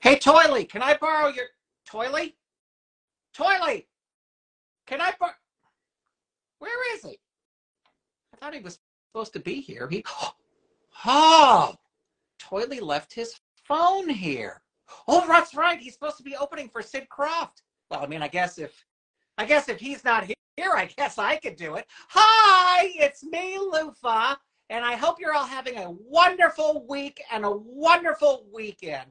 Hey, Toily, can I borrow your Toily? Toily, can I borrow? Where is he? I thought he was supposed to be here. Oh, Toily left his phone here. Oh, that's right. He's supposed to be opening for Sid Krofft. Well, I mean, I guess if he's not here, I guess I could do it. Hi, it's me, Lufa, and I hope you're all having a wonderful week and a wonderful weekend.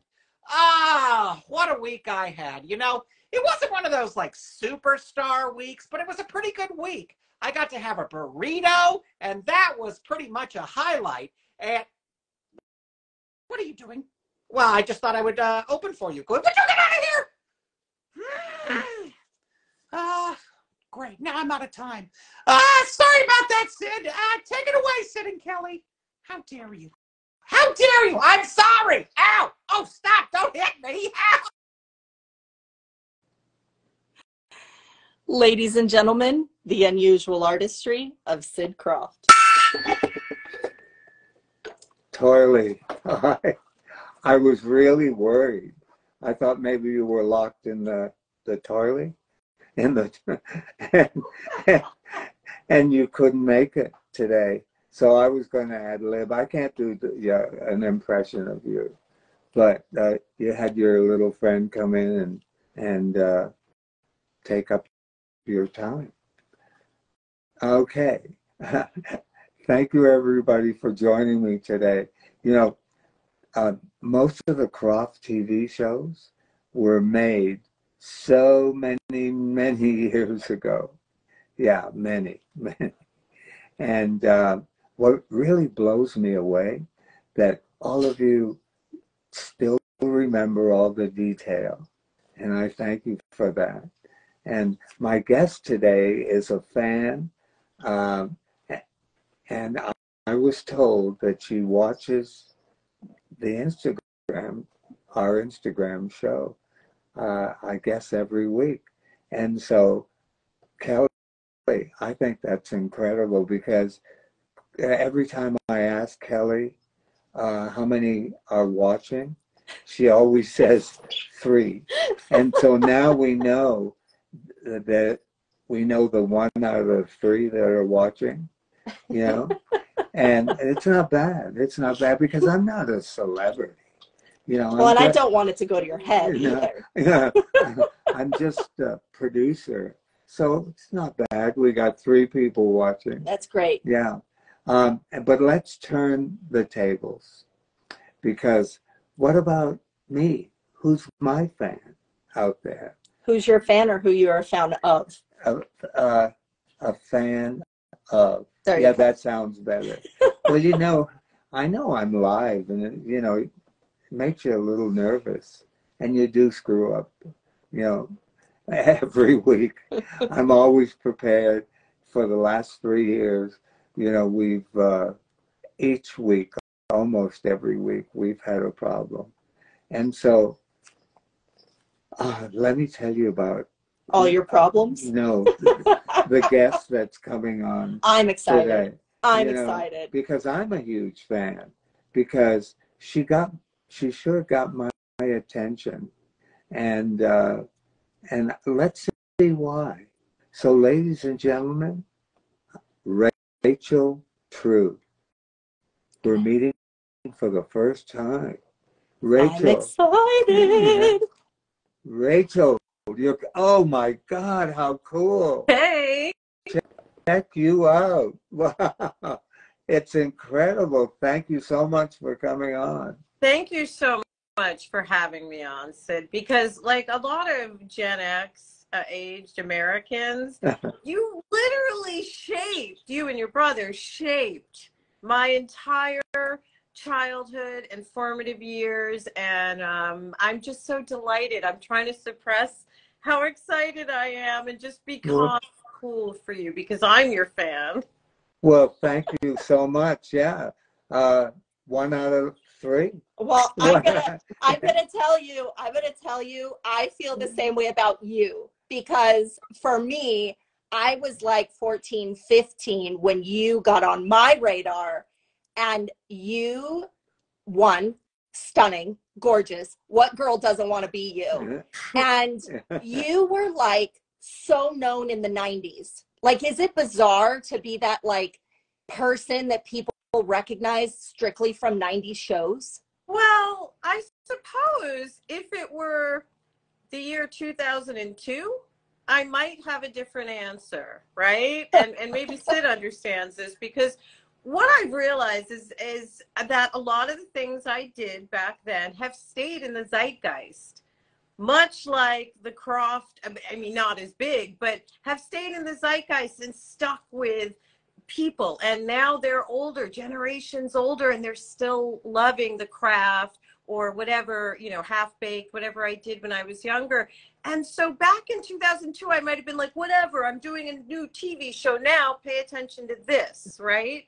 Ah, what a week I had. It wasn't one of those like superstar weeks, but it was a pretty good week. I got to have a burrito, and that was pretty much a highlight. And what are you doing? Well, I just thought I would open for you. Would you get out of here? Ah, great. Now I'm out of time. Sorry about that, Sid. Take it away, Sid and Kelly. How dare you? How dare you? I'm sorry. Ow. Oh, stop. Don't hit me. Ow. Ladies and gentlemen, the unusual artistry of Sid Krofft. Toily, I was really worried. I thought maybe you were locked in the toilet, in the and you couldn't make it today. So I was going to ad lib. I can't do an impression of you, but you had your little friend come in and take up your time. Okay. Thank you, everybody, for joining me today. Most of the Krofft TV shows were made so many years ago. Yeah, many. And what really blows me away, that all of you still remember all the detail. And I thank you for that. And my guest today is a fan. And I was told that she watches our Instagram show, I guess every week. And so, Kelly, I think that's incredible, because every time I ask Kelly how many are watching, she always says 3. And so now we know the 1 out of 3 that are watching. And it's not bad. It's not bad, because I'm not a celebrity. Well, and I don't want it to go to your head either. I'm just a producer. So it's not bad. We got 3 people watching. That's great. Yeah. But let's turn the tables, because what about me? Who's my fan out there? Who's your fan, or who you are a fan of? A fan of. There Yeah, you go. that sounds better. Well, I know I'm live, and it makes you a little nervous, and you do screw up, every week. I'm always prepared. For the last 3 years, we've each week, almost every week, we've had a problem. And so let me tell you about all your problems. The guest that's coming on. I'm excited today. I'm excited, because I'm a huge fan, because she sure got my attention, and let's see why. So, ladies and gentlemen, Rachel True. We're meeting for the first time. Rachel. I'm excited. Rachel, oh my God, how cool. Hey. Check you out. Wow. It's incredible. Thank you so much for coming on. Thank you so much for having me on, Sid, because like a lot of Gen X aged Americans, you and your brother shaped my entire childhood and formative years, and I'm just so delighted. I'm trying to suppress how excited I am and just be cool for you, because I'm your fan. Well, thank you so much. Yeah. 1 out of 3. Well, I'm gonna tell you, I feel the same way about you, because for me, I was like 14, 15 when you got on my radar, and you, one, stunning, gorgeous. What girl doesn't want to be you? And you were like so known in the 90s. Like, is it bizarre to be that like person that people recognize strictly from 90s shows? Well, I suppose if it were the year 2002, I might have a different answer, right? And maybe Sid understands this, because what I've realized is that a lot of the things I did back then have stayed in the zeitgeist, much like the Krofft, I mean, not as big, but have stayed in the zeitgeist and stuck with people. And now they're older, generations older, and they're still loving the craft or whatever, you know, half-baked, whatever I did when I was younger. And so back in 2002, I might have been like, whatever, I'm doing a new TV show now, pay attention to this, right?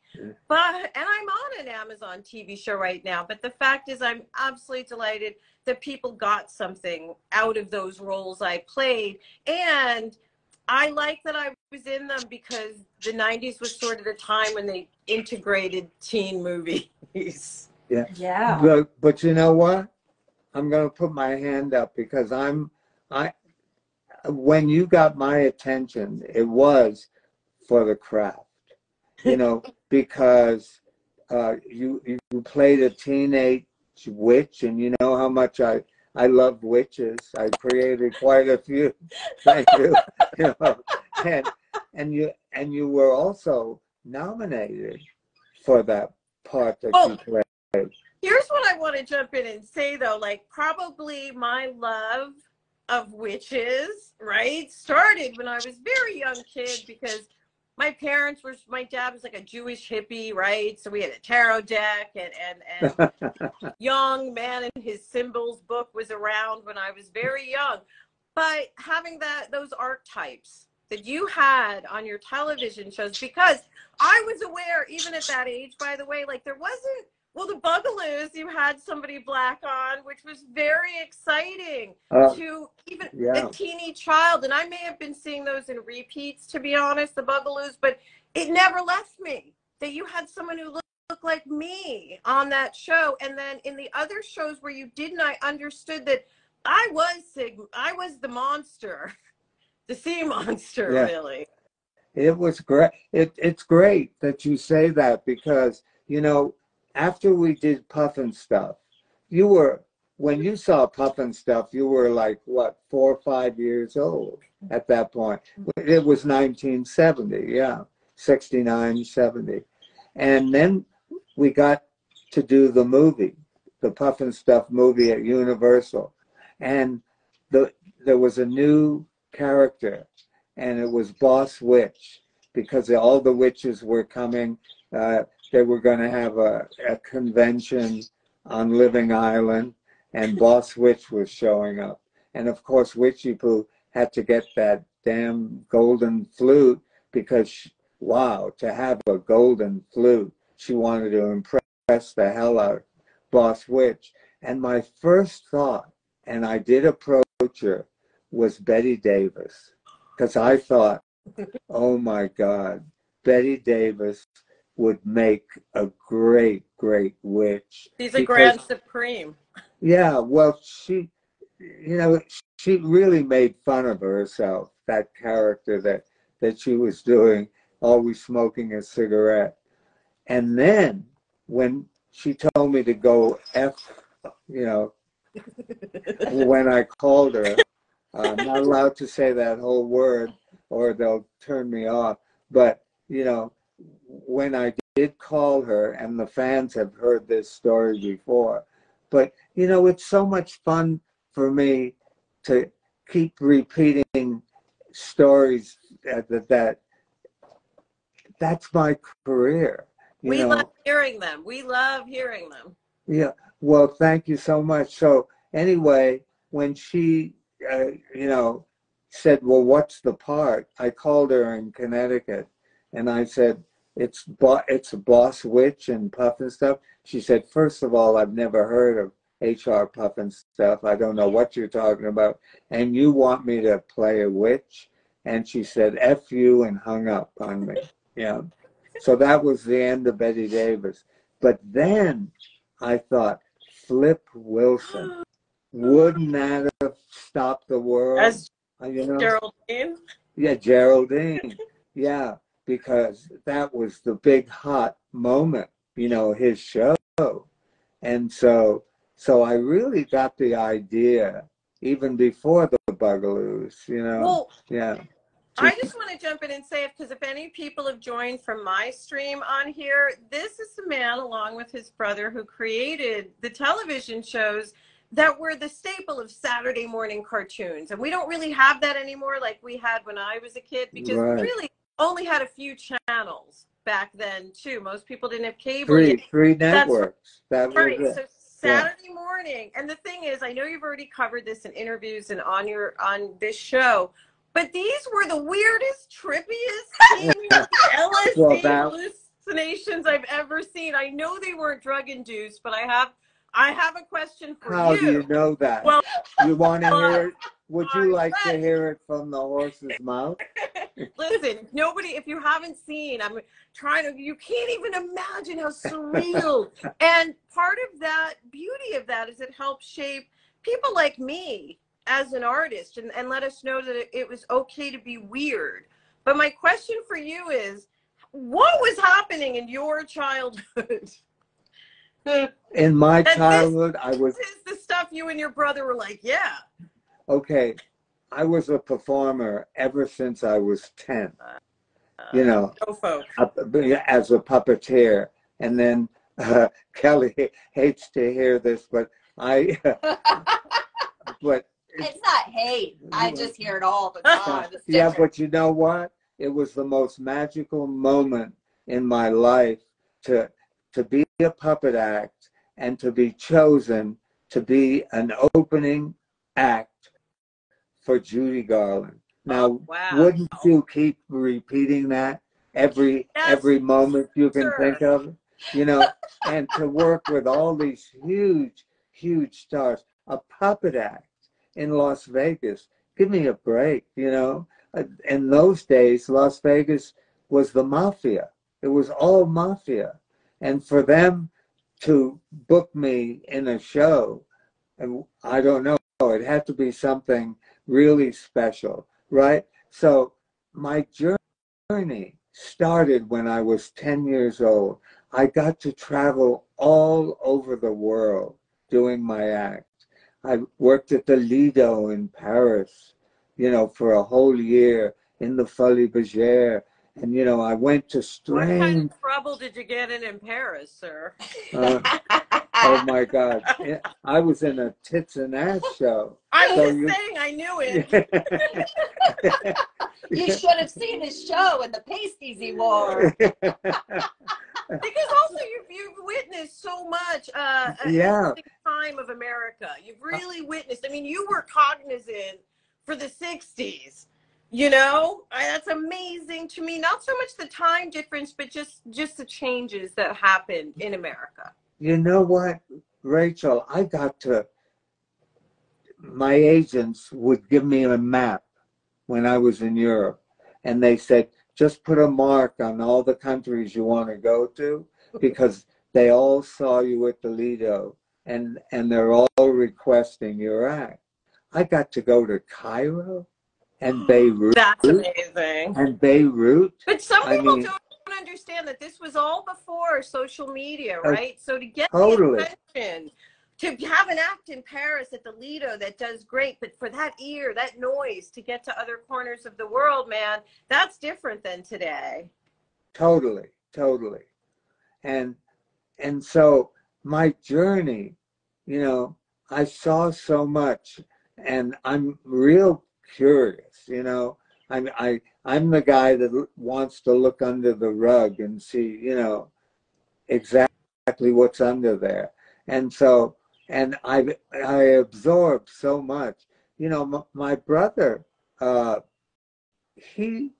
But, and I'm on an Amazon TV show right now, but the fact is I'm absolutely delighted that people got something out of those roles I played. And I like that I was in them because the 90s was sort of the time when they integrated teen movies. Yeah. Yeah. But you know what? I'm going to put my hand up because when you got my attention, it was for the craft, you know, because you played a teenage witch, and you know how much I love witches. I created quite a few. Thank you. You know, and you were also nominated for that part that you played. Here's what I want to jump in and say, though, like probably my love of witches, right, started when I was a very young kid, because my dad was like a Jewish hippie, right? So we had a tarot deck, and Young Man and His Symbols book was around when I was very young. But having those archetypes that you had on your television shows, because I was aware, even at that age, by the way, like there wasn't, well, the Bugaloos, you had somebody black on, which was very exciting to even a teeny child. And I may have been seeing those in repeats, to be honest, the Bugaloos, but it never left me that you had someone who looked like me on that show. And then in the other shows where you didn't, I understood that I was the monster, the sea monster, really. It was great. It's great that you say that, because, you know, after we did Puffin Stuff, when you saw Puffin Stuff, you were like, what, 4 or 5 years old at that point. It was 1970, 69, 70. And then we got to do the movie, the Puffin Stuff movie at Universal. And there was a new character, and it was Boss Witch, because all the witches were coming. They were going to have a convention on Living Island, and Boss Witch was showing up. And of course, Witchy Poo had to get that damn golden flute, because, wow, to have a golden flute, she wanted to impress the hell out of Boss Witch. And my first thought, and I did approach her, was Betty Davis, because I thought, oh my God, Betty Davis would make a great, great witch. She's a Grand Supreme. Yeah, well, she really made fun of herself, that character that she was doing, always smoking a cigarette. And then when she told me to go when I called her, I'm not allowed to say that whole word or they'll turn me off. But, you know, when I did call her, and the fans have heard this story before, but, you know, it's so much fun for me to keep repeating stories that's my career. We love hearing them. We love hearing them. Yeah. Well, thank you so much. So anyway, when she, said, well, what's the part? I called her in Connecticut, and I said, it's a Boss Witch and Puffin Stuff. She said, first of all, I've never heard of H.R. Puffin Stuff. I don't know what you're talking about. And you want me to play a witch? And she said, F you, and hung up on me. Yeah. So that was the end of Betty Davis. But then I thought, Flip Wilson. Wouldn't that have stopped the world? As You know? Geraldine. Yeah, Geraldine. Yeah, because that was the big hot moment, you know, his show. And so I really got the idea even before the Bugaloos, you know. Well, yeah. I just want to jump in and say, because if any people have joined from my stream on here, this is the man, along with his brother, who created the television shows that were the staple of Saturday morning cartoons. And we don't really have that anymore like we had when I was a kid, because we really only had a few channels back then, too. Most people didn't have cable yet. Three networks. That was right. it. So Saturday morning. And the thing is, I know you've already covered this in interviews and on this show, but these were the weirdest, trippiest LSD hallucinations I've ever seen. I know they weren't drug induced, but I have a question for you. How do you know that? Well, you want to hear it? Would you like to hear it from the horse's mouth? Listen, nobody, if you haven't seen, I'm trying to, you can't even imagine how surreal. And part of that, beauty of that, is it helps shape people like me as an artist, and let us know that it was okay to be weird. But my question for you is, what was happening in your childhood? In my childhood, this is the stuff you and your brother were like, yeah. Okay, I was a performer ever since I was 10. You know, as a puppeteer. And then Kelly hates to hear this, but but it's not hate. I just hear it all the time. Yeah, but you know what? It was the most magical moment in my life to be a puppet act and to be chosen to be an opening act for Judy Garland. Now, wouldn't you keep repeating that every moment you can think of? You know, and to work with all these huge stars, a puppet act in Las Vegas. Give me a break, you know. In those days, Las Vegas was the mafia. It was all mafia. And for them to book me in a show, and I don't know, it had to be something really special, right? So my journey started when I was 10 years old. I got to travel all over the world doing my act. I worked at the Lido in Paris, you know, for a whole year in the Folies Bergère. And, you know, I went to strange... What kind of trouble did you get in Paris, sir? Oh, my God. I was in a tits and ass show. I'm just saying, I knew it. You should have seen his show and the pasties he wore. Because also you've witnessed so much in the time of America. You've really witnessed. I mean, you were cognizant for the 60s. You know, that's amazing to me. Not so much the time difference, but just the changes that happened in America. You know what, Rachel? I got to, my agents would give me a map when I was in Europe. And they said, just put a mark on all the countries you want to go to, because they all saw you at the Lido and they're all requesting your act. I got to go to Cairo and Beirut. That's amazing. And Beirut. But some people don't understand that this was all before social media, right? So to get the attention, to have an act in Paris at the Lido that does great, but for that ear, that noise, to get to other corners of the world, man, that's different than today. Totally. And so my journey, you know, I saw so much, and I'm real curious, you know. I'm the guy that wants to look under the rug and see, you know, exactly what's under there. And so, and I absorbed so much. You know, my brother, he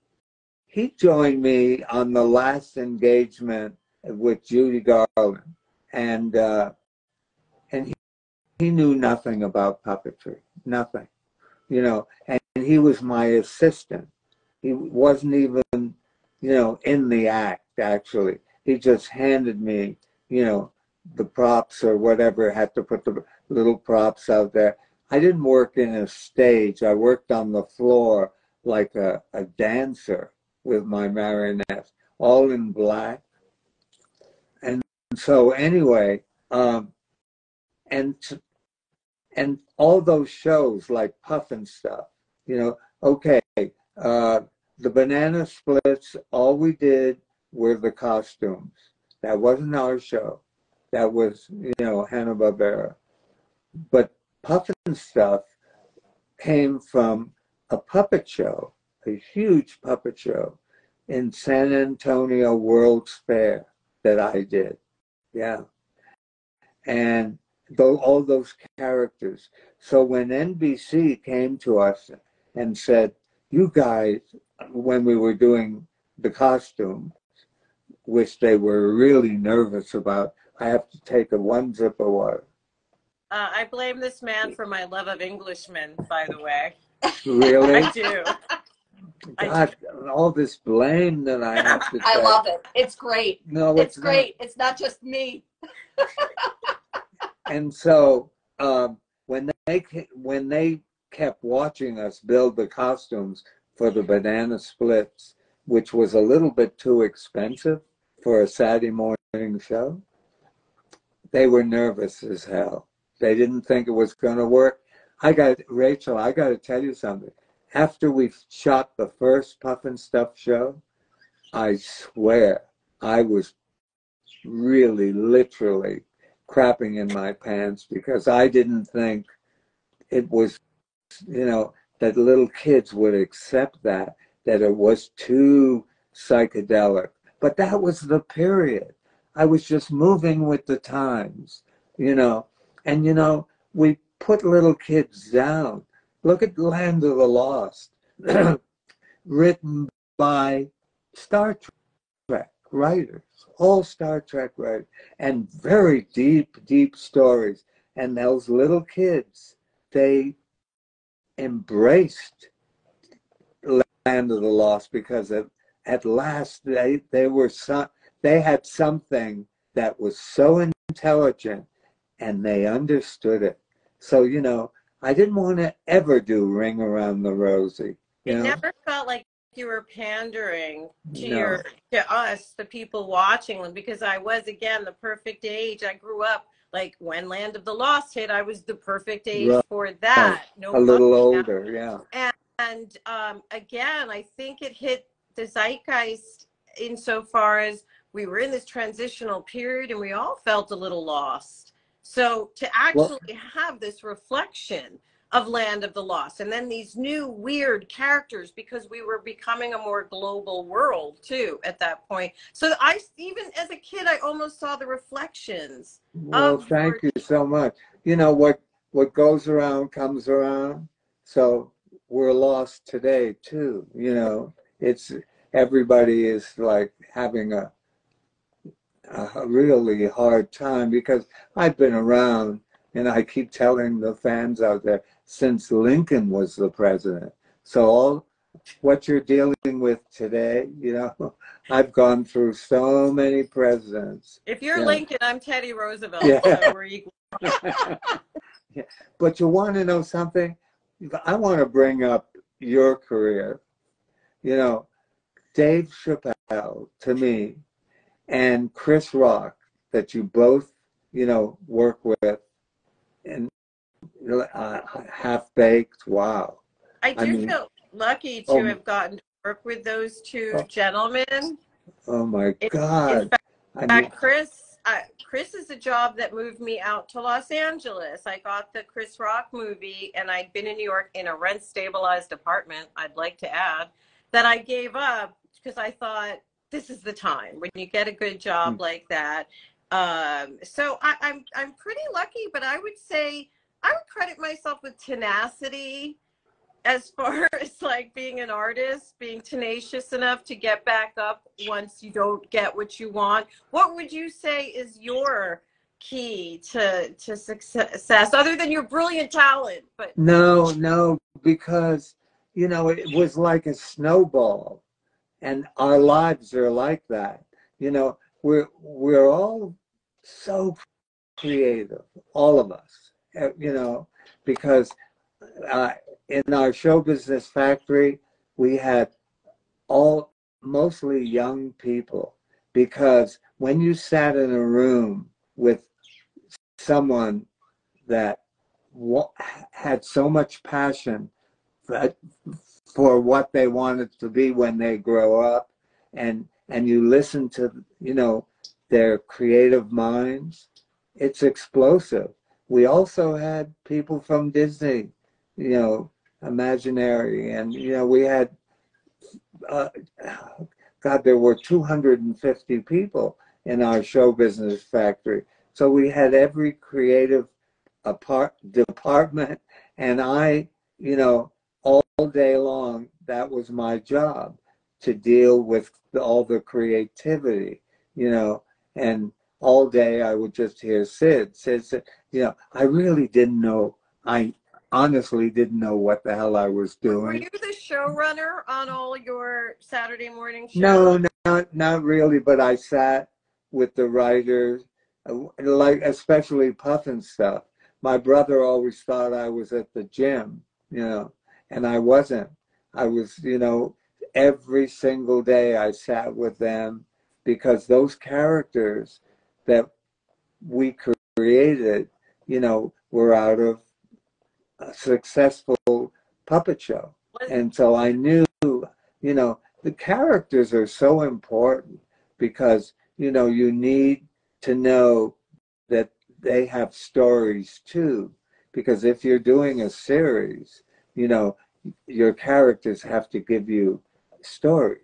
joined me on the last engagement with Judy Garland, and he knew nothing about puppetry, nothing, you know, and he was my assistant. He wasn't even, you know, in the act, actually. He just handed me, you know, the props or whatever, had to put the little props out there. I didn't work in a stage. I worked on the floor like a dancer with my marionettes, all in black. And so anyway, and all those shows like Puff and stuff, okay, the Banana Splits, all we did were the costumes. That wasn't our show. That was, Hanna-Barbera. But Puff and stuff came from a puppet show, a huge puppet show in San Antonio World's Fair that I did. Yeah. And all those characters. So when NBC came to us and said, you guys, when we were doing the costumes, which they were really nervous about, I have to take a one sip of water. I blame this man for my love of Englishmen, by the way. Really? I do. God, all this blame that I have to take. I love it. It's great. No, it's great. It's not just me. And so when they kept watching us build the costumes for the Banana Splits, which was a little bit too expensive for a Saturday morning show, they were nervous as hell. They didn't think it was going to work. Rachel, I got to tell you something. After we shot the first Puff and Stuff show, I swear I was really, literally crapping in my pants because I didn't think it was, that little kids would accept that it was too psychedelic. But that was the period. I was just moving with the times, and, we put little kids down. Look at Land of the Lost, written by Star Trek writers, all Star Trek writers, and very deep, deep stories. And those little kids, they embraced Land of the Lost because at last they had something that was so intelligent and they understood it. So, I didn't want to ever do Ring Around the Rosie. It never felt like you were pandering to us, the people watching them, because I was, again, the perfect age. I grew up like when Land of the Lost hit, I was the perfect age for that. No, a little older, yeah. And again, I think it hit the zeitgeist insofar as we were in this transitional period and we all felt a little lost. So to actually have this reflection of Land of the Lost, and then these new weird characters, because we were becoming a more global world too at that point. So even as a kid, I almost saw the reflections. Well, thank you so much. What goes around comes around. So we're lost today too. It's everybody is like having a really hard time because I've been around and I keep telling the fans out there since Lincoln was the president. So all what you're dealing with today, I've gone through so many presidents. If you're Lincoln, I'm Teddy Roosevelt, yeah. So we're equal. Yeah. But you want to know something? I want to bring up your career. Dave Chappelle, to me, and Chris Rock, that you both, work with, and Half Baked. Wow. I feel lucky to have gotten to work with those two gentlemen. Oh my God. In fact, Chris is a job that moved me out to Los Angeles. I got the Chris Rock movie, and I'd been in New York in a rent-stabilized apartment, I'd like to add, that I gave up because I thought, this is the time when you get a good job like that. So I'm pretty lucky, but I would say I would credit myself with tenacity as far as like being an artist, being tenacious enough to get back up once you don't get what you want. What would you say is your key to success other than your brilliant talent? But no, because it was like a snowball. And our lives are like that. We're all so creative, all of us, you know, because in our show business factory, we had all mostly young people, because when you sat in a room with someone that had so much passion for what they wanted to be when they grow up, and you listen to, you know, their creative minds, it's explosive. We also had people from Disney, you know, Imaginary, and you know, we had God, there were 250 people in our show business factory. So we had every creative department, and I, you know, all day long, that was my job, to deal with all the creativity, you know, and all day I would just hear Sid, you know, I really didn't know, I honestly didn't know what the hell I was doing. Were you the showrunner on all your Saturday morning shows? No, not really, but I sat with the writers, like especially Puff and stuff. My brother always thought I was at the gym, you know, and I wasn't. I was, you know, every single day I sat with them, because those characters that we created, you know, were out of a successful puppet show. And so I knew, you know, the characters are so important, because, you know, you need to know that they have stories too. Because if you're doing a series, you know, your characters have to give you stories.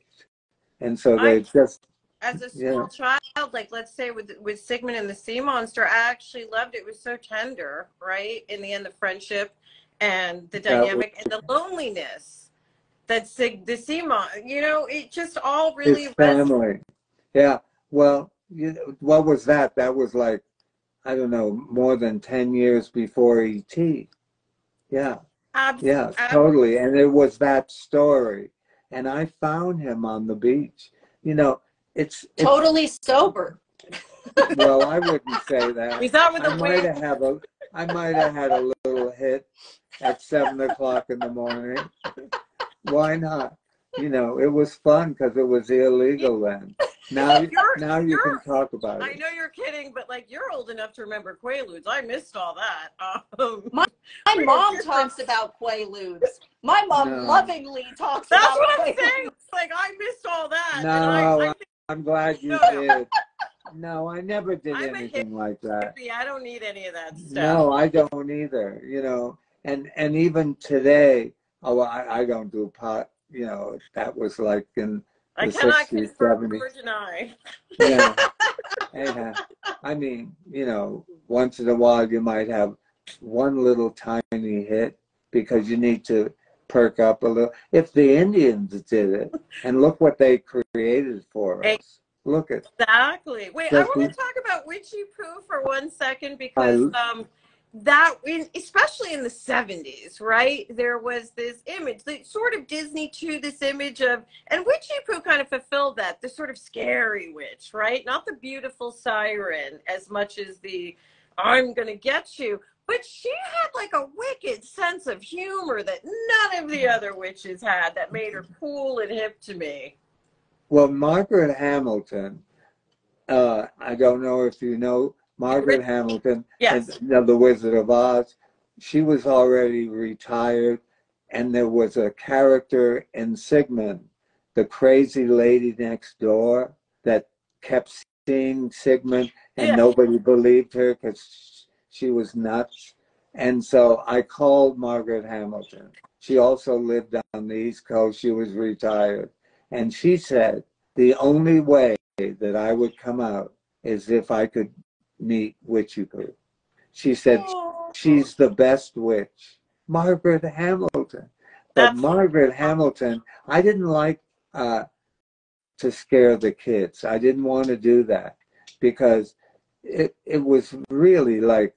And so they just, as a small child, like let's say with Sigmund and the Sea Monster, I actually loved it. It was so tender, right? In the end, the friendship and the dynamic and the loneliness that the Sea Monster, you know, it just all really his family. Yeah. Well, you know, what was that? That was like, I don't know, more than 10 years before E.T. Yeah. Yeah, totally. And it was that story. And I found him on the beach. You know, it's totally sober. Well, I wouldn't say that. Is that with the I might have had a little hit at 7 o'clock in the morning. Why not? You know, it was fun because it was illegal then. Now you can talk about it. I know you're kidding, but like you're old enough to remember Quaaludes. I missed all that. My mom talks about Quaaludes. My mom lovingly talks That's about what I'm Quaaludes. saying. Like I missed all that. No, I'm glad you did. No, I never did anything like that. I don't need any of that stuff. No, I don't either. You know, and even today, I don't do pot. You know, that was like in the 60s, 70s. Or deny. Yeah. Yeah. I mean, you know, once in a while you might have one little tiny hit because you need to perk up a little. If the Indians did it, and look what they created for us. Look at exactly. Wait, I want to talk about Witchy Poo for 1 second, because especially in the 70s, right? There was this image, the sort of Disney to this image of, and Witchy Poo kind of fulfilled that, the sort of scary witch, right? Not the beautiful siren as much as the I'm gonna get you. But she had like a wicked sense of humor that none of the other witches had, that made her cool and hip to me. Well, Margaret Hamilton, I don't know if you know Margaret Hamilton, yes, the Wizard of Oz. She was already retired, and there was a character in Sigmund, the crazy lady next door that kept seeing Sigmund, and nobody believed her because she was nuts. And so I called Margaret Hamilton. She also lived on the East Coast. She was retired. And she said, the only way that I would come out is if I could meet Witchy Poo. She said, she's the best witch. Margaret Hamilton. But Margaret Hamilton, I didn't like to scare the kids. I didn't want to do that because it was really like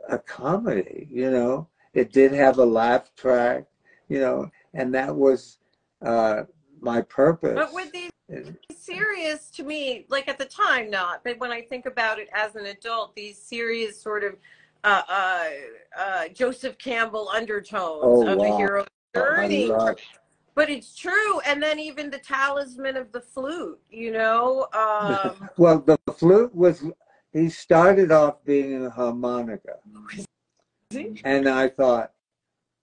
a comedy, you know. It did have a laugh track, you know, and that was my purpose. But with these serious to me, like at the time, not, but when I think about it as an adult, these serious sort of Joseph Campbell undertones of the hero's journey. But it's true. And then even the talisman of the flute, you know. Well, the flute was, he started off being a harmonica. And I thought,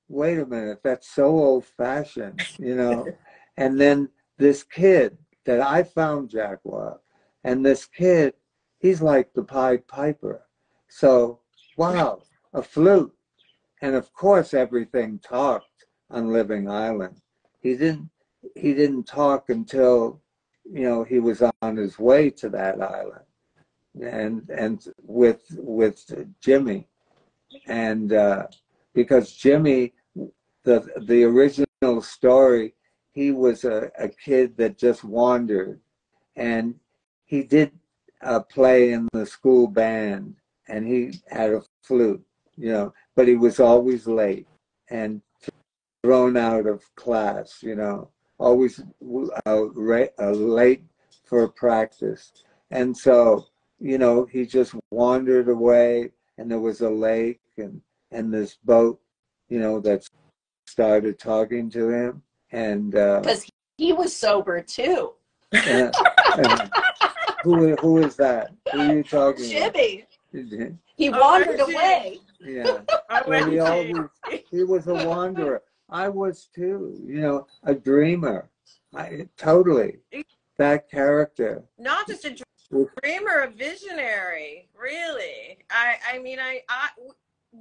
wait a minute, that's so old-fashioned, you know. And then this kid that I found Jack was, and this kid, he's like the Pied Piper. So, wow, a flute. And of course, everything talked on Living Island. He didn't talk until, you know, he was on his way to that island, and with Jimmy, and because Jimmy, the original story, he was a kid that just wandered, and he did play in the school band, and he had a flute, you know, but he was always late and thrown out of class, you know, always late for practice. And so, you know, he just wandered away, and there was a lake and this boat, you know, that started talking to him. And because he was sober too. Who is that? Who are you talking Jimmy. about? He wandered away. Yeah. Well, he was a wanderer. I was too, you know, a dreamer. Totally. That character. Not just a dreamer, a visionary, really. I mean,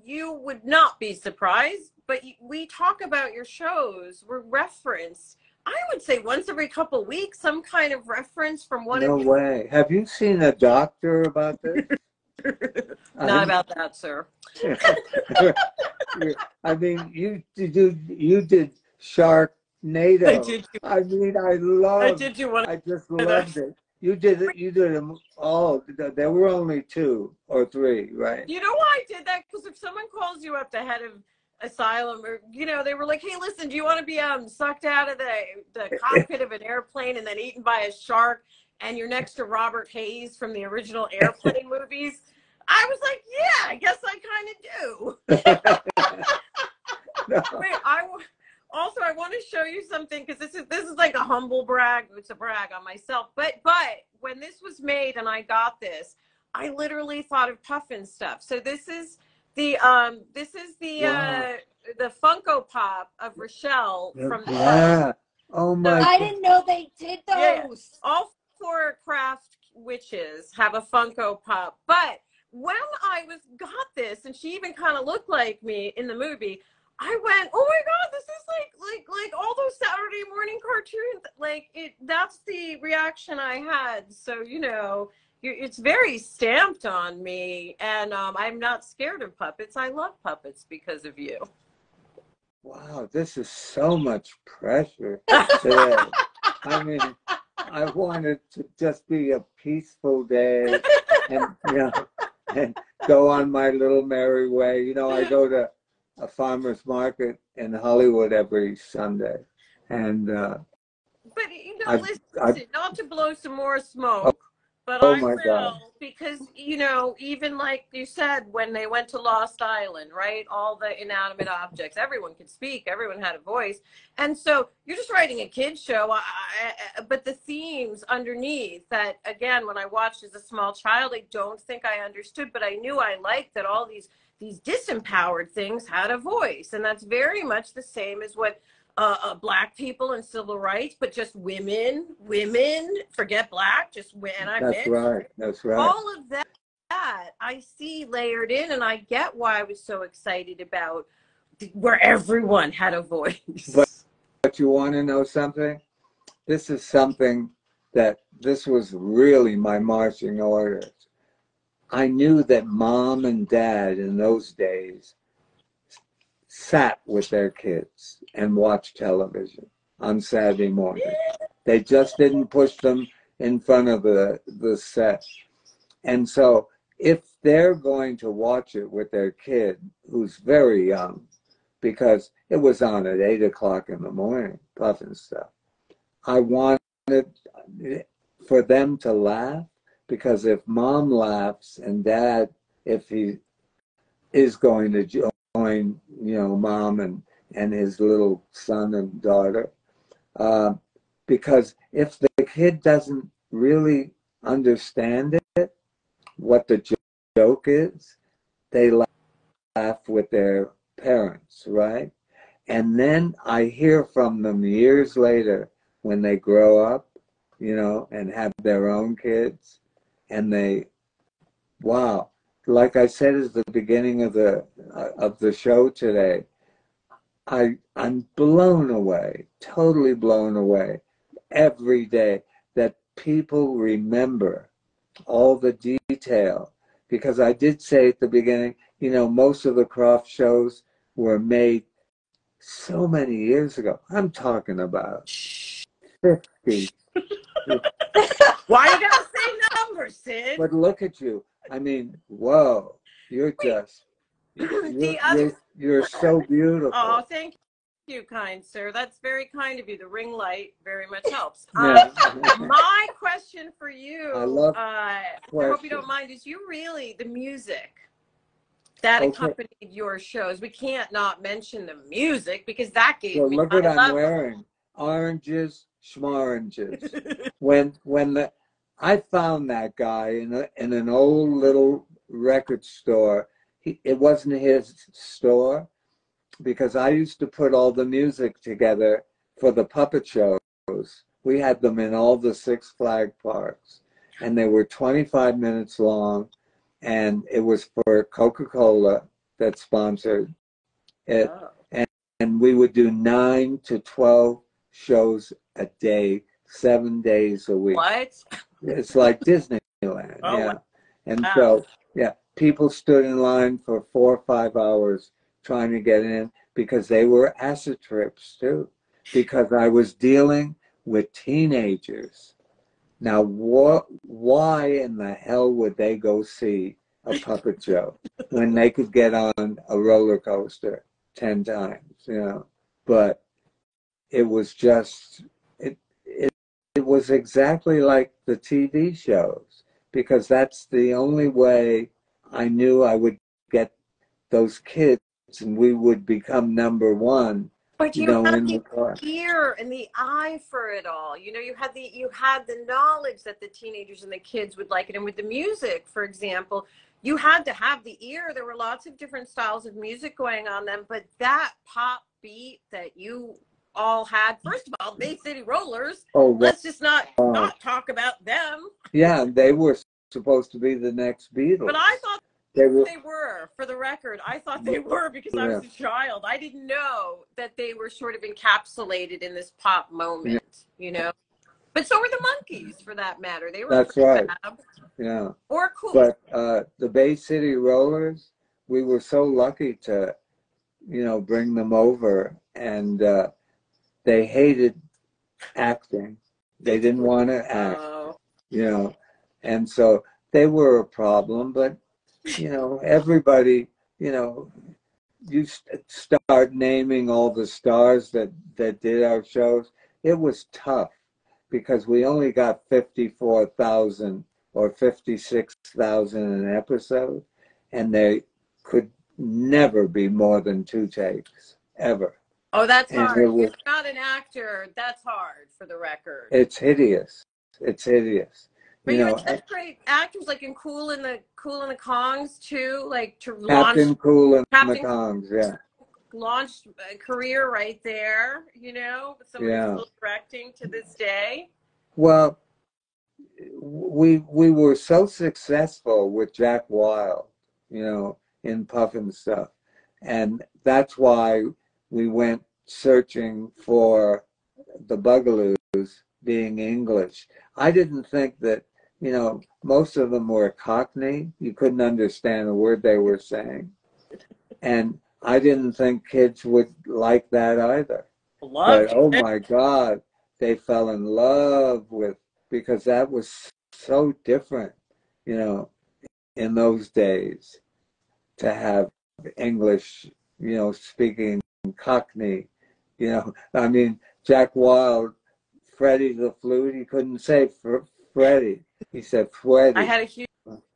you would not be surprised, but we talk about your shows. We're referenced, I would say once every couple of weeks, some kind of reference from one of you. No way. Have you seen a doctor about this? Not about that, sir. I mean, you did Sharknado. I did. I mean, I just loved it. You did them all. There were only 2 or 3, right? You know why I did that? Because if someone calls you up, the head of asylum, or, you know, they were like, hey, listen, do you want to be sucked out of the cockpit of an airplane and then eaten by a shark, and you're next to Robert Hayes from the original Airplane movies? I was like, yeah, I guess I kind of do. No. Wait, I want to show you something, because this is like a humble brag. It's a brag on myself. But when this was made and I got this, I literally thought of Puffin stuff. So this is the Wow. the Funko Pop of Rochelle from the yeah. Oh my! I didn't know they did those. Yeah. All 4 Krofft witches have a Funko Pop, but when I got this, and she even kind of looked like me in the movie, I went, oh my God, this is like all those Saturday morning cartoons. Like that's the reaction I had. So, you know, it's very stamped on me, and I'm not scared of puppets. I love puppets because of you. Wow, this is so much pressure today. I mean, I wanted to just be a peaceful day, and, you know, and go on my little merry way. You know, I go to a farmer's market in Hollywood every Sunday, and but you know, listen, not to blow some more smoke, but oh I my will, God. because, you know, even like you said, when they went to Lost Island, right, all the inanimate objects, everyone could speak, everyone had a voice, and so you're just writing a kid's show, but the themes underneath that, again, when I watched as a small child, I don't think I understood, but I knew I liked that all these disempowered things had a voice, and that's very much the same as what Black people and civil rights, but just women, forget Black, just women. That's right. All of that I see layered in, and I get why I was so excited about where everyone had a voice. But you want to know something? This is something this was really my marching orders. I knew that Mom and Dad in those days sat with their kids and watched television on Saturday morning. They just didn't push them in front of the set. And so if they're going to watch it with their kid, who's very young, because it was on at 8 o'clock in the morning, Puffin stuff, I wanted for them to laugh, because if mom laughs and dad, if he is going to join, mom and his little son and daughter, because if the kid doesn't really understand it, what the joke is, they laugh with their parents, right? And then I hear from them years later when they grow up, and have their own kids, and wow, like I said at the beginning of the show today, I'm blown away, totally blown away every day that people remember all the detail. Because I did say at the beginning, most of the Krofft shows were made so many years ago. I'm talking about 50. Why you gotta say numbers, Sid? But look at you. I mean, whoa, you're just, you're so beautiful. Oh, thank you, kind sir. That's very kind of you. The ring light very much helps. Yeah. My question for you, I love I hope you don't mind, is the music that accompanied your shows. We can't not mention the music because that gave me. Look what I'm wearing. Oranges, schmoranges. I found that guy in an old little record store. It wasn't his store, because I used to put all the music together for the puppet shows. We had them in all the Six Flag parks, and they were 25 minutes long, and it was for Coca-Cola that sponsored it. Oh. And we would do 9 to 12 shows a day, 7 days a week. What? It's like Disneyland. Oh, yeah. wow. And so, yeah, people stood in line for 4 or 5 hours trying to get in, because they were acid trips too, because I was dealing with teenagers. Now, why in the hell would they go see a puppet show when they could get on a roller coaster 10 times, But it was just, it was exactly like the TV shows, because that's the only way I knew I would get those kids and we would become number one. But you had the ear and the eye for it all. You had the knowledge that the teenagers and the kids would like it. And with the music, for example, you had to have the ear. There were lots of different styles of music going on then, but that pop beat that you all had, first of all, Bay City Rollers. Let's just not talk about them. Yeah, they were supposed to be the next Beatles. But I thought they were, for the record. I thought they were, because I was a child. I didn't know that they were sort of encapsulated in this pop moment, But so were the Monkees, for that matter. They were That's right. fab. Yeah. Or cool. But the Bay City Rollers, we were so lucky to, bring them over, and they hated acting. They didn't want to act, and so they were a problem. But everybody, you start naming all the stars that did our shows. It was tough, because we only got 54,000 or 56,000 an episode, and they could never be more than 2 takes, ever. Oh, that's hard. If you're not an actor, that's hard, for the record. It's hideous. It's hideous. But you had such great actors, like in Cool and the Kongs too, like to launch Captain Cool and the Kongs, yeah. Launched a career right there, with somebody still directing to this day. Well, we were so successful with Jack Wilde, in Puffin stuff, and that's why we went searching for the Bugaloos being English. I didn't think that, most of them were Cockney. You couldn't understand a word they were saying. And I didn't think kids would like that either. But oh my God, they fell in love with, because that was so different, in those days, to have English, speaking Cockney, I mean, Jack Wilde Freddie the Flute. He couldn't say Freddie. He said Freddie. I had a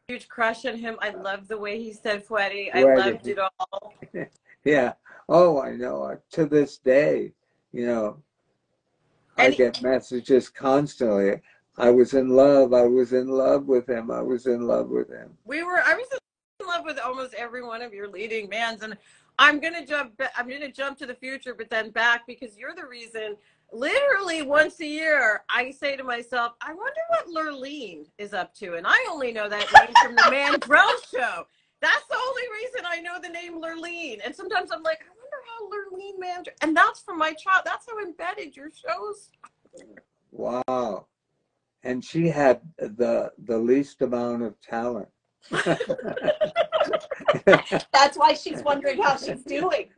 huge crush on him. I loved the way he said Freddie. I Freddie. loved it all. Yeah. Oh, I know. To this day, you know, I get messages constantly. I was in love. I was in love with him. I was in love with him. I was in love with almost every one of your leading bands, and I'm gonna jump to the future, but then back, because you're the reason. Literally once a year, I say to myself, I wonder what Lurleen is up to, and I only know that name from the Mandrell show. That's the only reason I know the name Lurleen. And sometimes I'm like, I wonder how Lurleen Mandrell, and that's from my child. That's how embedded your shows. Wow. And she had the least amount of talent. That's why she's wondering how she's doing.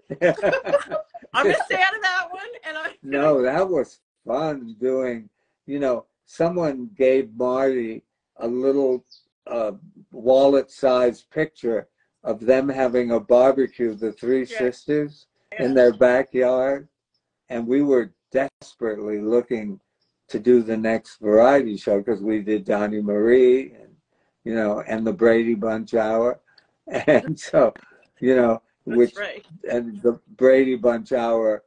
I'm gonna stay out of that one. And No, that was fun doing. You know, someone gave Marty a little wallet-sized picture of them having a barbecue, the three sisters, in their backyard, and we were desperately looking to do the next variety show because we did Donnie Marie and, you know, and the Brady Bunch Hour, and so, you know, and the Brady Bunch Hour,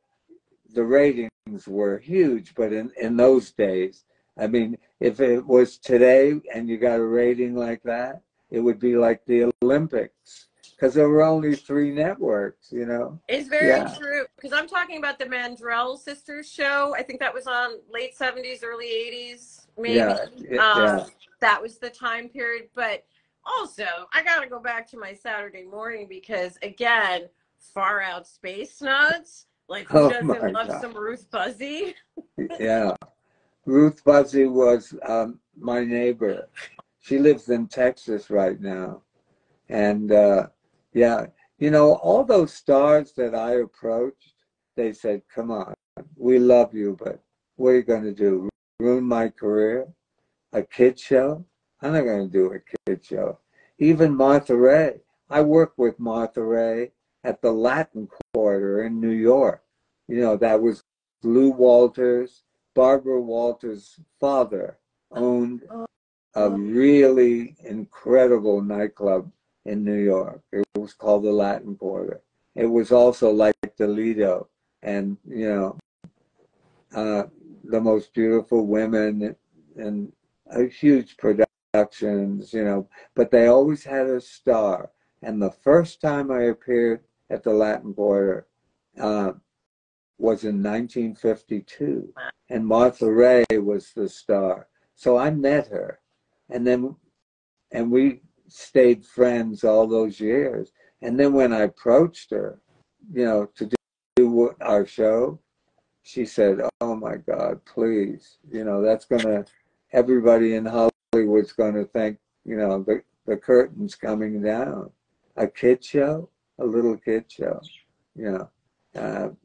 the ratings were huge, but in those days, I mean, if it was today and you got a rating like that, it would be like the Olympics, because there were only 3 networks, you know. It's very true, because I'm talking about the Mandrell sisters show. I think that was on late 70s, early 80s, maybe. That was the time period. But also, I got to go back to my Saturday morning because, again, Far Out Space Nuts. Like, who doesn't love some Ruth Buzzy? Yeah. Ruth Buzzy was my neighbor. She lives in Texas right now. And, yeah, you know, all those stars that I approached, they said, come on, we love you, but what are you going to do? Ruin my career? A kid show? I'm not going to do a kid show. Even Martha Raye. I worked with Martha Raye at the Latin Quarter in New York. You know, that was Lou Walters. Barbara Walters' father owned a really incredible nightclub in New York. It was called the Latin Quarter. It was also like the Lido, and, you know, the most beautiful women and huge productions, you know, but they always had a star. And the first time I appeared at the Latin Quarter was in 1952, and Martha Raye was the star. So I met her, and we stayed friends all those years. And then when I approached her, you know, to do our show, she said, oh my God, please, you know, that's gonna, everybody in Hollywood's gonna think, you know, the curtain's coming down. A kid show, a little kid show, you know,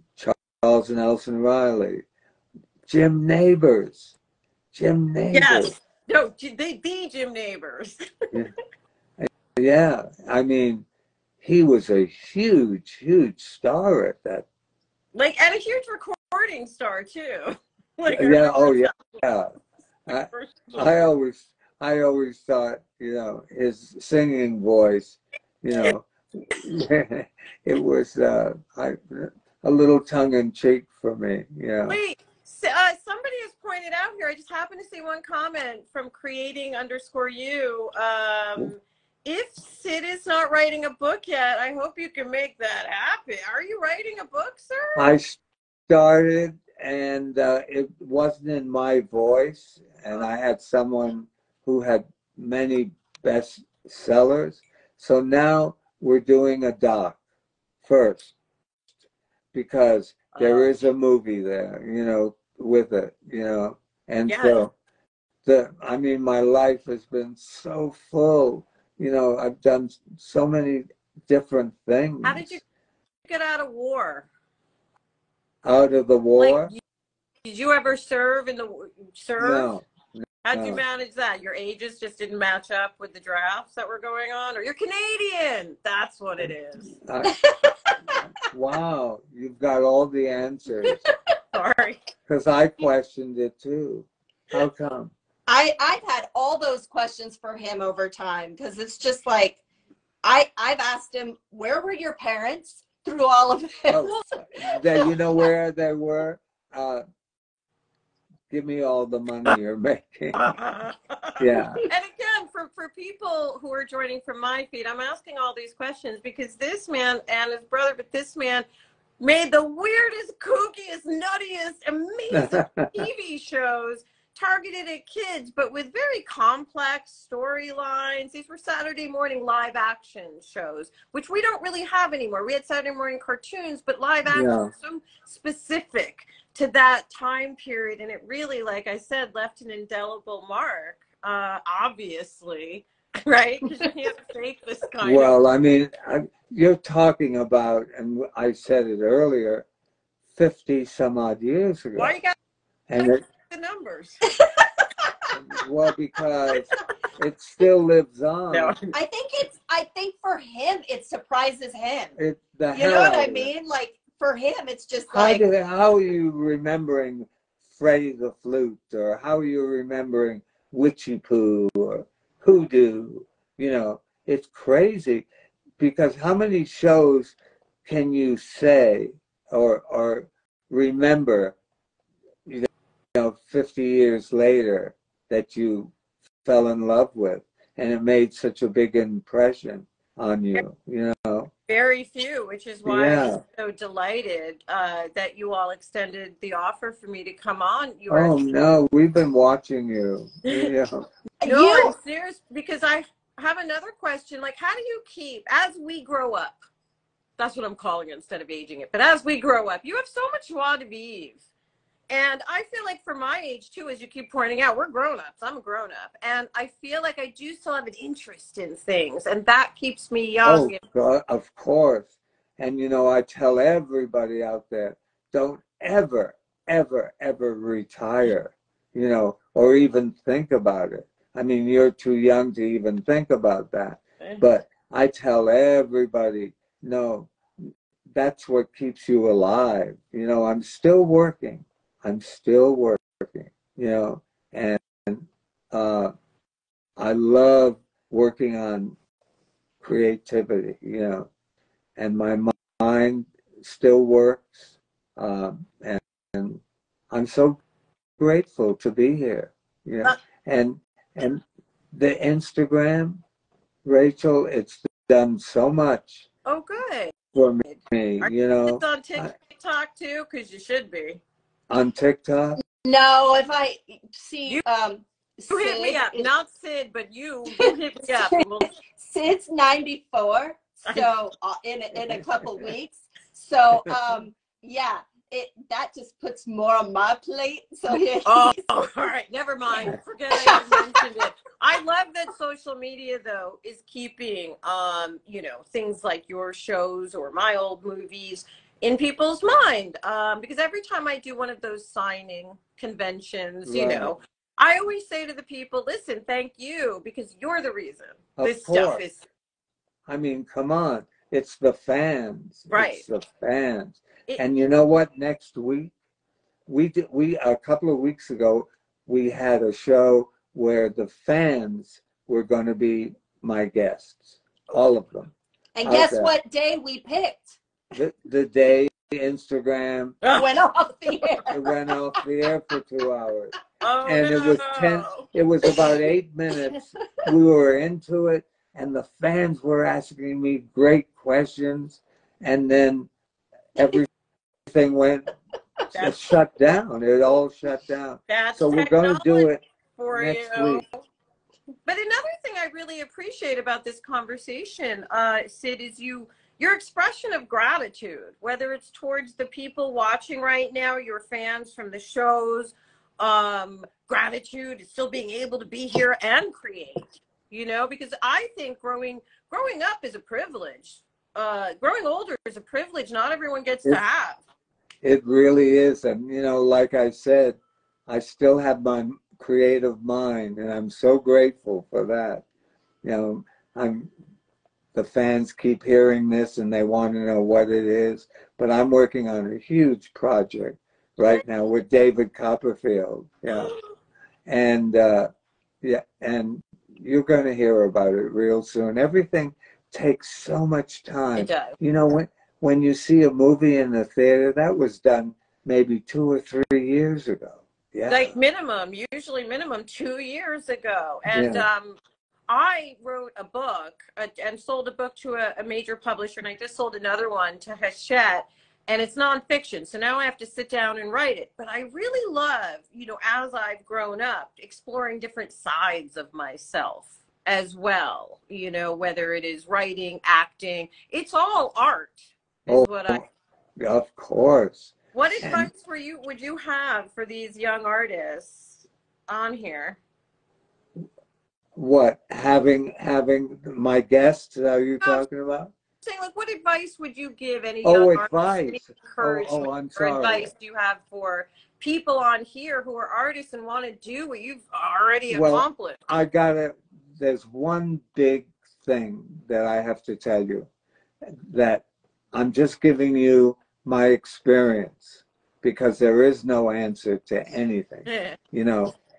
Charles Nelson Riley, Jim Neighbors. Yes. No, the Jim Neighbors. Yeah, I mean, he was a huge, huge star at that. Like, and a huge recording star too. Like, yeah. Oh yeah. Yeah. I always thought, you know, his singing voice, you know, it was a little tongue in cheek for me. Yeah. Wait, somebody has pointed out here. I just happened to see one comment from creating_you. If Sid is not writing a book yet, I hope you can make that happen. Are you writing a book, sir? I started, and it wasn't in my voice, and I had someone who had many bestsellers. So now we're doing a doc first, because there is a movie there, you know, with it, you know. And so, I mean, my life has been so full. You know, I've done so many different things. How did you get out of war? Out of the war? Like, did you ever serve in the No. How'd you manage that? Your ages just didn't match up with the drafts that were going on? Or you're Canadian? That's what it is. Wow, you've got all the answers. Sorry. Because I questioned it too. How come? I've had all those questions for him over time because it's just like I've asked him, where were your parents through all of this? Oh, you know where they were? Give me all the money you're making. Yeah. And again, for people who are joining from my feed, I'm asking all these questions because this man and his brother, but this man made the weirdest, kookiest, nuttiest, amazing TV shows targeted at kids, but with very complex storylines. These were Saturday morning live action shows, which we don't really have anymore. We had Saturday morning cartoons, but live action was so specific to that time period. And it really, like I said, left an indelible mark, obviously, right? Because you can't fake this kind of. Well, I mean, you're talking about, and I said it earlier, 50 some odd years ago. Why you got and the numbers? Well, because it still lives on. No. I think for him, it surprises him. You know what I mean? Like, for him, it's just like. How are you remembering Freddie the Flute? Or how are you remembering Witchy Poo or Hoodoo? You know, it's crazy because how many shows can you say or remember, 50 years later that you fell in love with and it made such a big impression on you, Very few, which is why I'm so delighted that you all extended the offer for me to come on. No, we've been watching you. No, I'm serious, because I have another question. Like, how do you keep, as we grow up, that's what I'm calling it instead of aging it, but as we grow up, you have so much joie de vivre. And I feel like for my age too, as you keep pointing out, we're grown-ups. I'm a grown-up. And I feel like I do still have an interest in things. And that keeps me young. Oh, God, of course. And, I tell everybody out there, don't ever, ever, ever retire, or even think about it. I mean, you're too young to even think about that. But I tell everybody, no, that's what keeps you alive. I'm still working. I'm still working, and I love working on creativity, and my mind still works, and I'm so grateful to be here, and the Instagram, Rachel, it's done so much. Oh, good. For me, Are you on TikTok too? Because you should be. On TikTok? No, if I see you hit me up, not Sid, but you hit me up. Sid's 94, so in a couple weeks. So yeah, that just puts more on my plate. So yeah. Oh, all right, never mind. Forget I even mentioned it. I love that social media though is keeping things like your shows or my old movies in people's mind, because every time I do one of those signing conventions, I always say to the people, listen, thank you, because you're the reason this stuff is. I mean, come on. It's the fans. Right. It's the fans. And you know what? Next week, a couple of weeks ago, we had a show where the fans were going to be my guests, all of them. And guess what day we picked? The day Instagram went off the air. It went off the air for 2 hours. Oh, and it was about 8 minutes. We were into it, and the fans were asking me great questions, and then everything went shut down. It all shut down. So we're going to do it next week. But another thing I really appreciate about this conversation, Sid, is your expression of gratitude, whether it's towards the people watching right now, your fans from the shows, gratitude is still being able to be here and create, because I think growing up is a privilege. Growing older is a privilege not everyone gets to have. It really is. And, like I said, I still have my creative mind, and I'm so grateful for that. The fans keep hearing this and they want to know what it is, but I'm working on a huge project right now with David Copperfield. Yeah. And yeah, and you're going to hear about it real soon. Everything takes so much time. It does. You know, when you see a movie in the theater, that was done maybe 2 or 3 years ago. Yeah. Like usually minimum 2 years ago. And Yeah. I wrote a book and sold a book to a major publisher, and I just sold another one to Hachette, and it's nonfiction. So now I have to sit down and write it. But I really love, as I've grown up, exploring different sides of myself as well, whether it is writing, acting, it's all art is what I. Of course. What advice would you have for these young artists on here? What, having my guests, are you talking about? Saying, like, what advice would you give any Oh, young advice. artist, any encouragement I'm or sorry. advice do you have for people on here who are artists and want to do what you've already accomplished? There's one big thing that I have to tell you, that I'm just giving you my experience, because there is no answer to anything.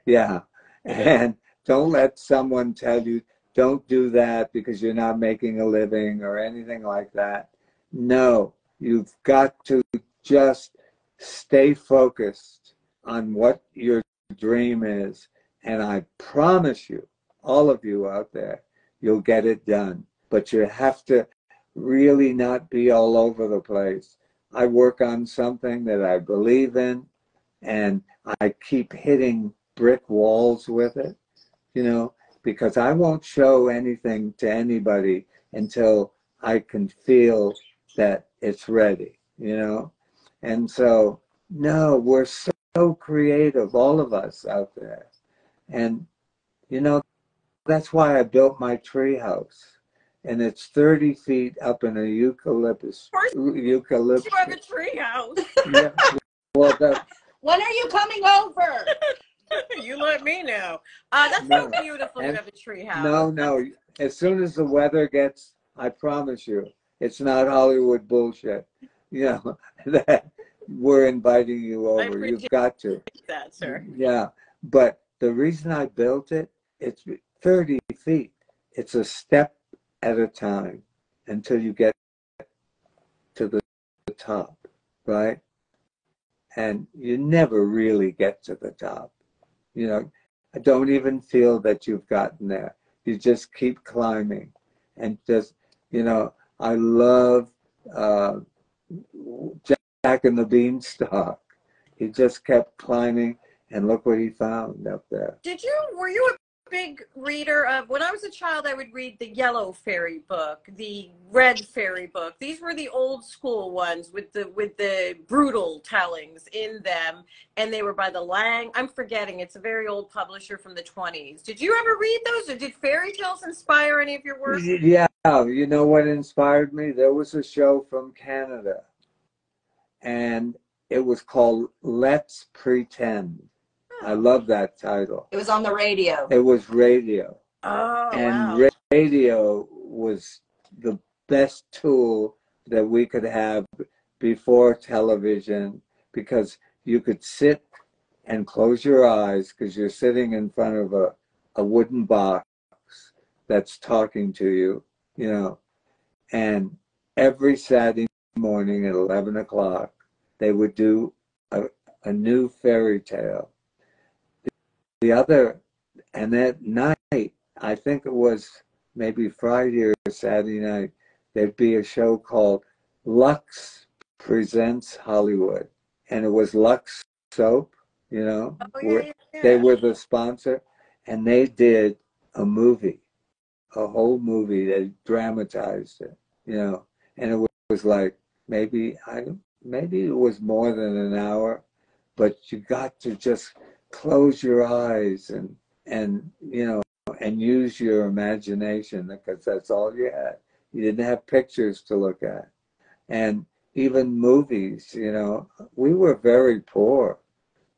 Yeah. And don't let someone tell you, don't do that because you're not making a living or anything like that. No, you've got to just stay focused on what your dream is. And I promise you, all of you out there, you'll get it done. But you have to really not be all over the place. I work on something that I believe in, and I keep hitting brick walls with it, because I won't show anything to anybody until I can feel that it's ready, And so, no, we're so creative, all of us out there. And, that's why I built my tree house. And it's 30 feet up in a eucalyptus. You have a tree house. Yeah. Well, when are you coming over? You let me know. That's so beautiful. You have a tree house. No. As soon as the weather gets, I promise you, it's not Hollywood bullshit. That we're inviting you over. You've got to. That, sir. Yeah. But the reason I built it, it's 30 feet. It's a step at a time until you get to the top, right? And you never really get to the top. I don't even feel that you've gotten there. You just keep climbing. And just, I love Jack and the Beanstalk. He just kept climbing, and look what he found up there. Were you a big reader of, when I was a child, I would read the yellow fairy book, the red fairy book. These were the old school ones with the brutal tellings in them, and they were by the I'm forgetting, it's a very old publisher from the 20s. Did you ever read those, or did fairy tales inspire any of your work? Yeah, you know what inspired me? There was a show from Canada, and it was called Let's Pretend. I love that title. It was on the radio. It was radio. Oh, and wow. Radio was the best tool that we could have before television, because you could sit and close your eyes because you're sitting in front of a wooden box that's talking to you, and every Saturday morning at 11 o'clock, they would do a new fairy tale. And that night, I think it was maybe Friday or Saturday night, there'd be a show called Lux Presents Hollywood. And it was Lux Soap, Oh, yeah. They were the sponsor. And they did a movie, a whole movie. They dramatized it, And it was like, maybe it was more than an hour, but you got to just close your eyes and use your imagination, because that's all you had. You didn't have pictures to look at. And even movies, we were very poor.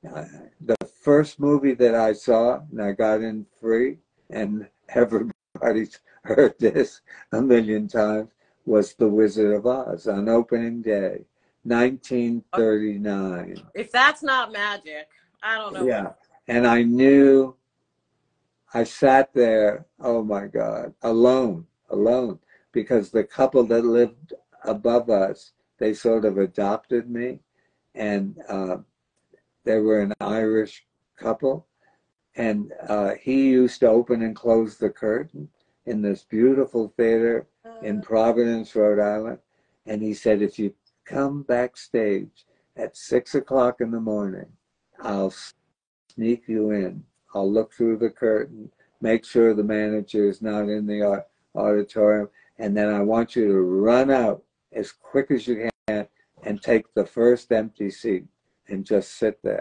The first movie that I saw, and I got in free, and everybody's heard this a million times, was The Wizard of Oz on opening day, 1939. If that's not magic, I don't know. Yeah. And I knew, I sat there, oh my God, alone, because the couple that lived above us, they sort of adopted me, and they were an Irish couple, and he used to open and close the curtain in this beautiful theater in Providence, Rhode Island, and he said, if you come backstage at 6 o'clock in the morning, I'll sneak you in. I'll look through the curtain, make sure the manager is not in the auditorium, and then I want you to run out as quick as you can and take the first empty seat and just sit there.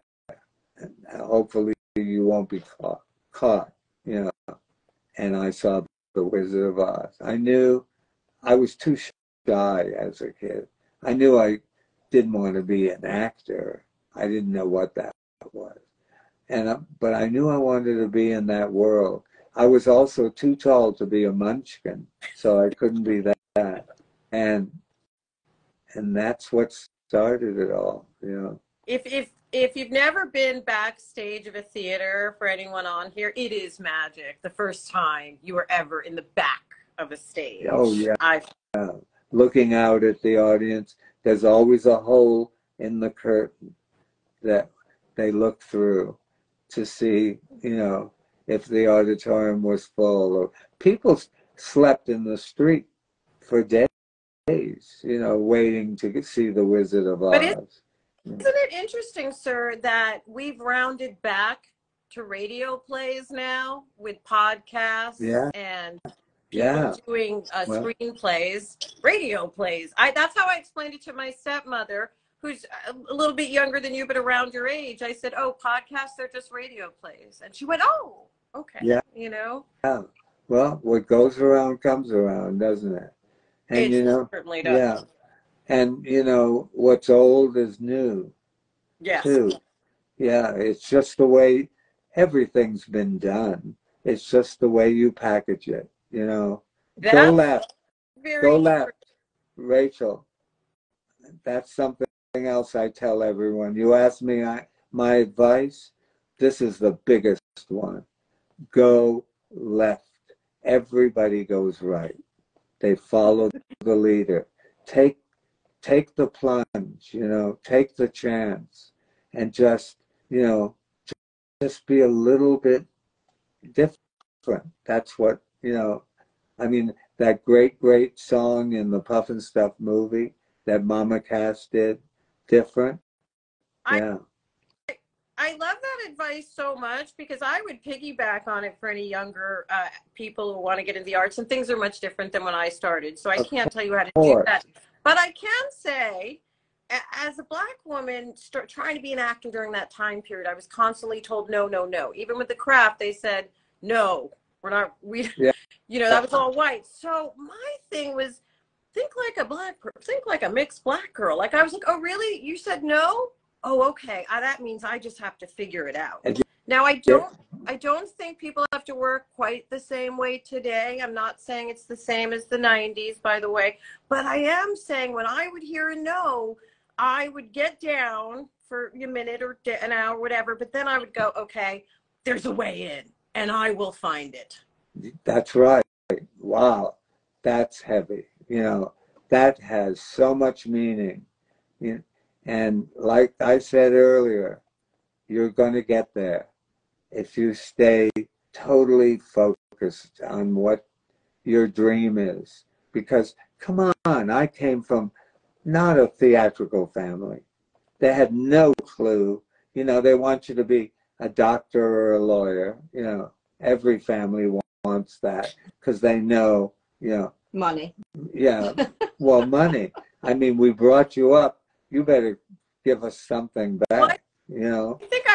And hopefully you won't be caught, you know. And I saw The Wizard of Oz. I knew I was too shy as a kid. I knew I didn't want to be an actor. I didn't know what that was. But I knew I wanted to be in that world. I was also too tall to be a munchkin, so I couldn't be that. And that's what started it all, you know. If you've never been backstage of a theater, for anyone on here, it is magic. The first time you were ever in the back of a stage. Oh yeah. Looking out at the audience, there's always a hole in the curtain that they look through to see, you know, if the auditorium was full. Or people slept in the street for days, you know, waiting to see The Wizard of Oz. Isn't it interesting, sir, that we've rounded back to radio plays now with podcasts and people doing screenplays, radio plays? That's how I explained it to my stepmother, who's a little bit younger than you, but around your age. I said, oh, podcasts are just radio plays. And she went, oh, okay. Yeah. You know? Yeah. Well, what goes around comes around, doesn't it? And it you know, certainly does. Yeah. And you know, what's old is new. Yes. Too. Yeah, it's just the way everything's been done. It's just the way you package it, you know. Go left. Go left. Rachel, that's something else I tell everyone. You ask me my advice, this is the biggest one. Go left. Everybody goes right. They follow the leader. Take the plunge, you know, take the chance, and just, you know, just be a little bit different. That's what, you know, I mean, that great song in the Puff and Stuff movie that Mama Cass did, Different. Yeah. I love that advice so much, because I would piggyback on it for any younger people who want to get into the arts, and things are much different than when I started. So I can't tell you how to do that. But I can say, as a Black woman trying to be an actor during that time period, I was constantly told, no, no, no. Even with the Krofft, they said, no, we're not, you know, that was all white. So my thing was, think like a mixed Black girl. Like, I was like, oh, really? You said no? Oh, okay. That means I just have to figure it out. Now, I don't think people have to work quite the same way today. I'm not saying it's the same as the 90s, by the way. But I am saying, when I would hear a no, I would get down for a minute or an hour, whatever. But then I would go, okay, there's a way in, and I will find it. That's right. Wow. That's heavy. You know, that has so much meaning. And like I said earlier, you're going to get there if you stay totally focused on what your dream is. Because, come on, I came from not a theatrical family. They had no clue. You know, they want you to be a doctor or a lawyer. You know, every family wants that because they know, you know. Money. Yeah, well, money. I mean, we brought you up. You better give us something back. Well, you know, I think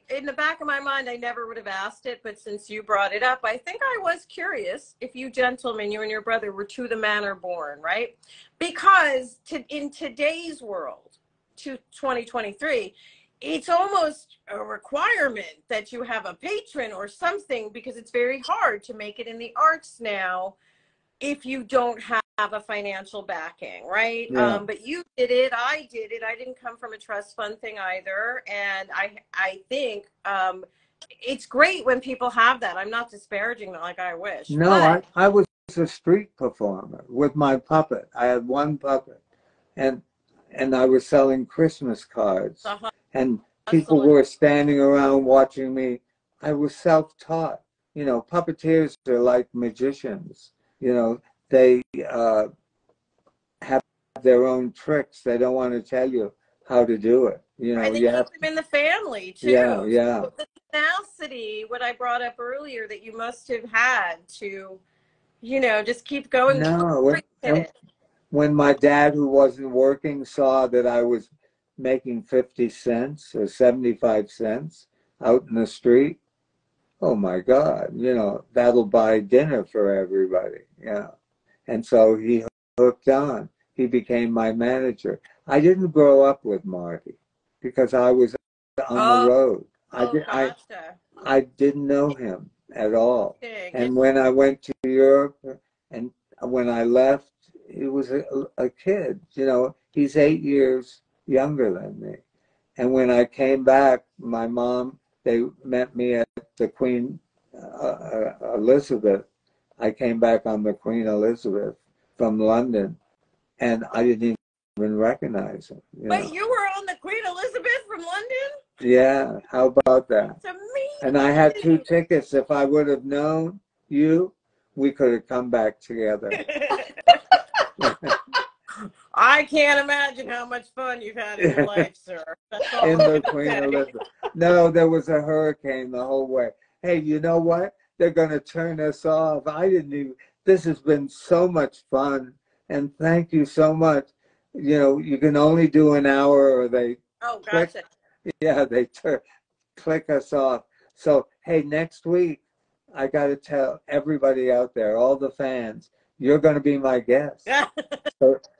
in the back of my mind, I never would have asked it, but since you brought it up, I think I was curious if you gentlemen, you and your brother, were to the manor born, right? Because in today's world, to 2023, it's almost a requirement that you have a patron or something, because it's very hard to make it in the arts now. if you don't have a financial backing, right? Yeah. But you did it, I did it. I didn't come from a trust fund thing either. And I think it's great when people have that. I'm not disparaging that, like I wish. No, but I was a street performer with my puppet. I had one puppet, and I was selling Christmas cards, and people were standing around watching me. I was self-taught. You know, puppeteers are like magicians. You know, they have their own tricks. They don't want to tell you how to do it. You know, and they you keep have them in the family too. Yeah, yeah. So the tenacity, what I brought up earlier, that you must have had to, you know, just keep going. No, when my dad, who wasn't working, saw that I was making 50 cents or 75 cents out in the street, oh my God, you know, that'll buy dinner for everybody. Yeah. And so he hooked on. He became my manager. I didn't grow up with Marty because I was on the road. I didn't know him at all. And when I went to Europe and when I left, he was a kid. You know, he's 8 years younger than me. And when I came back, my mom, they met me at the Queen Elizabeth. I came back on the Queen Elizabeth from London, and I didn't even recognize him. But you were on the Queen Elizabeth from London? Yeah, how about that? It's amazing. And I had 2 tickets. If I would have known you, we could have come back together. I can't imagine how much fun you've had in your life, sir. That's all In the Queen Elizabeth. No, there was a hurricane the whole way. Hey, you know what? They're going to turn us off. I didn't even, this has been so much fun. And thank you so much. You know, you can only do an hour or they gotcha. they click us off. So, hey, next week, I got to tell everybody out there, all the fans, you're going to be my guest.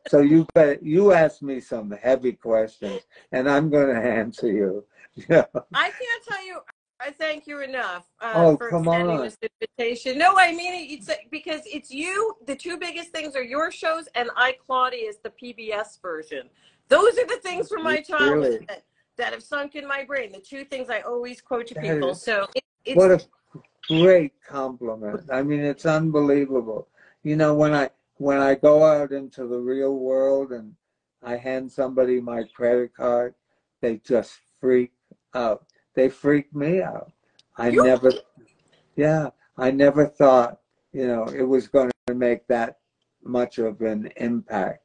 So you ask me some heavy questions, and I'm going to answer you. Yeah. I can't tell you. I thank you enough for come extending on. this invitation. No, I mean it. It's because it's you. The 2 biggest things are your shows, and Claudia is the PBS version. Those are the things from my childhood that have sunk in my brain. The 2 things I always quote to people. So it's what a great compliment. I mean, it's unbelievable. You know, when I go out into the real world and I hand somebody my credit card, they just freak out. They freak me out. I never thought, you know, it was going to make that much of an impact.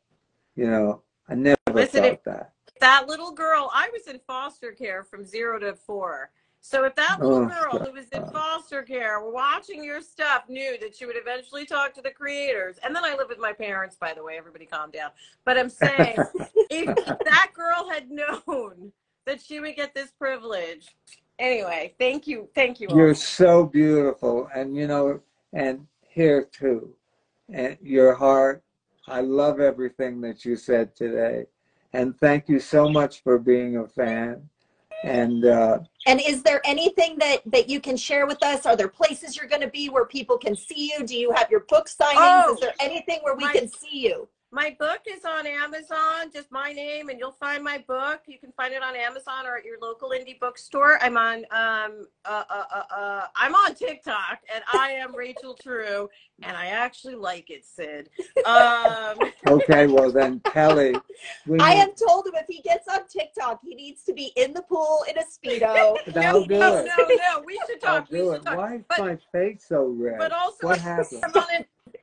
You know, I never thought that. That little girl, I was in foster care from 0 to 4. So if that little girl who was in foster care watching your stuff knew that she would eventually talk to the creators, and then I live with my parents, by the way, everybody calm down. But I'm saying, if that girl had known that she would get this privilege. Anyway, thank you all. You're so beautiful, and you know, and here too, and your heart. I love everything that you said today, and thank you so much for being a fan. And is there anything that you can share with us? Are there places you're going to be where people can see you? Do you have your book signings? Is there anything where we can see you? My book is on Amazon, just my name, and you'll find my book. You can find it on Amazon or at your local indie bookstore. I'm on TikTok, and I am Rachel True, and I actually like it, Sid. Okay, well then, Kelly. I have told him if he gets on TikTok, he needs to be in the pool in a Speedo. No, we should talk. Why is my face so red? But also, what happened?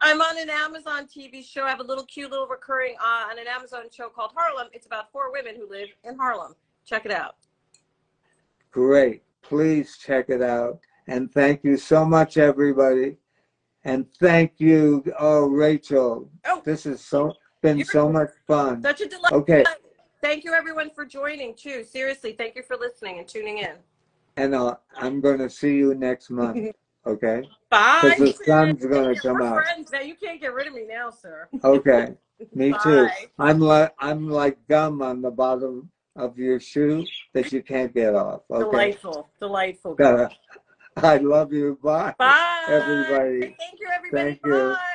I'm on an Amazon TV show. I have a cute little recurring on an Amazon show called Harlem. It's about 4 women who live in Harlem. Check it out. Great. Please check it out. And thank you so much, everybody. And thank you, Rachel. This has been so much fun. Such a delight. Okay. Thank you, everyone, for joining, too. Seriously, thank you for listening and tuning in. And I'm going to see you next month. Okay? Bye. Because the sun's going to come out. Friends now. You can't get rid of me now, sir. Okay. Me too. I'm like gum on the bottom of your shoe that you can't get off. Okay? Delightful. I love you. Bye. Bye. Everybody. Thank you, everybody. Thank you. Bye.